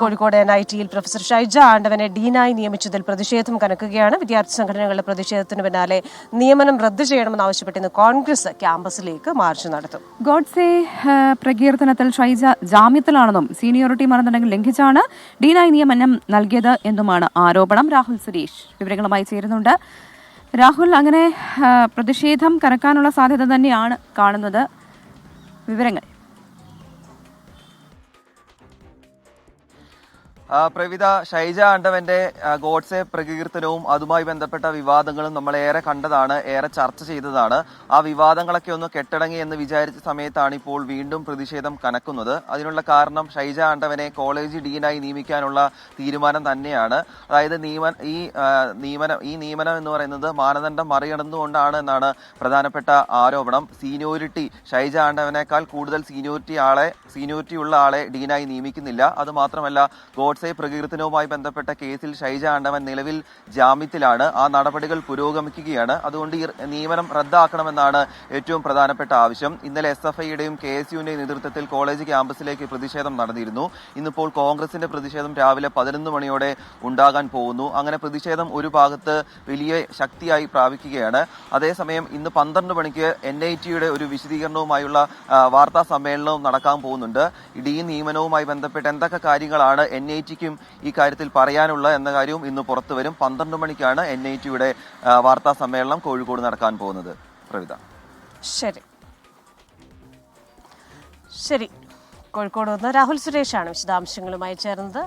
Kozhikode NITയിൽ professor Shaija ആണ്ടവനെ ഡീനായി നിയമിച്ചതിൽ പ്രതിഷേധം കനക്കുകയാണ്. വിദ്യാർത്ഥി സംഘടനകളുടെ പ്രതിഷേധത്തിന് പിന്നാലെ നിയമനം റദ്ദു ചെയ്യണമെന്നാവശ്യപ്പെട്ട് ഇന്ന് കോൺഗ്രസ് ക്യാമ്പസിലേക്ക് മാർച്ച് നടത്തും. ഗോഡ്സെ പ്രകീർത്തനത്തിൽ ഷൈജ ജാമ്യത്തിലാണെന്നും സീനിയോറിറ്റി മാനദണ്ഡങ്ങൾ ലംഘിച്ചാണ് ഡീനായി നിയമനം നൽകിയത് എന്നുമാണ് ആരോപണം. രാഹുൽ സുരേഷ് വിവരങ്ങളുമായി ചേരുന്നുണ്ട്. രാഹുൽ, അങ്ങനെ പ്രതിഷേധം കനക്കാനുള്ള സാധ്യത തന്നെയാണ് കാണുന്നത്. വിവരങ്ങൾ. പ്രവിത, ഷൈജ ആണ്ടവന്റെ ഗോഡ്സെ പ്രകീർത്തനവും അതുമായി ബന്ധപ്പെട്ട വിവാദങ്ങളും നമ്മൾ ഏറെ കണ്ടതാണ്, ഏറെ ചർച്ച ചെയ്തതാണ്. ആ വിവാദങ്ങളൊക്കെ ഒന്ന് കെട്ടടങ്ങി എന്ന് വിചാരിച്ച സമയത്താണ് ഇപ്പോൾ വീണ്ടും പ്രതിഷേധം കനക്കുന്നത്. അതിനുള്ള കാരണം ഷൈജ ആണ്ടവനെ കോളേജ് ഡീനായി നിയമിക്കാനുള്ള തീരുമാനം തന്നെയാണ്. അതായത് ഈ നിയമനം എന്ന് പറയുന്നത് മാനദണ്ഡം മറികടന്നുകൊണ്ടാണ് എന്നാണ് പ്രധാനപ്പെട്ട ആരോപണം. സീനിയോറിറ്റി ഷൈജ ആണ്ടവനേക്കാൾ കൂടുതൽ സീനിയോറിറ്റി ഉള്ള ആളെ ഡീനായി നിയമിക്കുന്നില്ല. അതുമാത്രമല്ല, ഗോഡ്സെ പ്രകീർത്തനവുമായി ബന്ധപ്പെട്ട കേസിൽ ഷൈജ ആണ്ടവൻ നിലവിൽ ജാമ്യത്തിലാണ്. ആ നടപടികൾ പുരോഗമിക്കുകയാണ്. അതുകൊണ്ട് ഈ നിയമനം റദ്ദാക്കണമെന്നാണ് ഏറ്റവും പ്രധാനപ്പെട്ട ആവശ്യം. ഇന്നലെ SFIയുടെയും KSUവിന്റെയും നേതൃത്വത്തിൽ കോളേജ് ക്യാമ്പസിലേക്ക് പ്രതിഷേധം നടന്നിരുന്നു. ഇന്നിപ്പോൾ കോൺഗ്രസിന്റെ പ്രതിഷേധം രാവിലെ 11 മണിയോടെ ഉണ്ടാകാൻ പോകുന്നു. അങ്ങനെ പ്രതിഷേധം ഒരു ഭാഗത്ത് വലിയ ശക്തിയായി പ്രാപിക്കുകയാണ്. അതേസമയം ഇന്ന് 12 മണിക്ക് NITയുടെ ഒരു വിശദീകരണവുമായുള്ള വാർത്താ സമ്മേളനവും നടക്കാൻ പോകുന്നുണ്ട്. ഈ നിയമനവുമായി ബന്ധപ്പെട്ട് എന്തൊക്കെ കാര്യങ്ങളാണ് NITക്കും ഈ കാര്യത്തിൽ പറയാനുള്ള എന്ന കാര്യവും ഇന്ന് പുറത്തു വരും. 12 മണിക്കാണ് NITയുടെ വാർത്താ സമ്മേളനം കോഴിക്കോട് നടക്കാൻ പോകുന്നത്. പ്രവിത. ശരി, കോഴിക്കോട് നിന്ന് രാഹുൽ സുരേഷാണ് വിശദാംശങ്ങളുമായി ചേർന്നത്.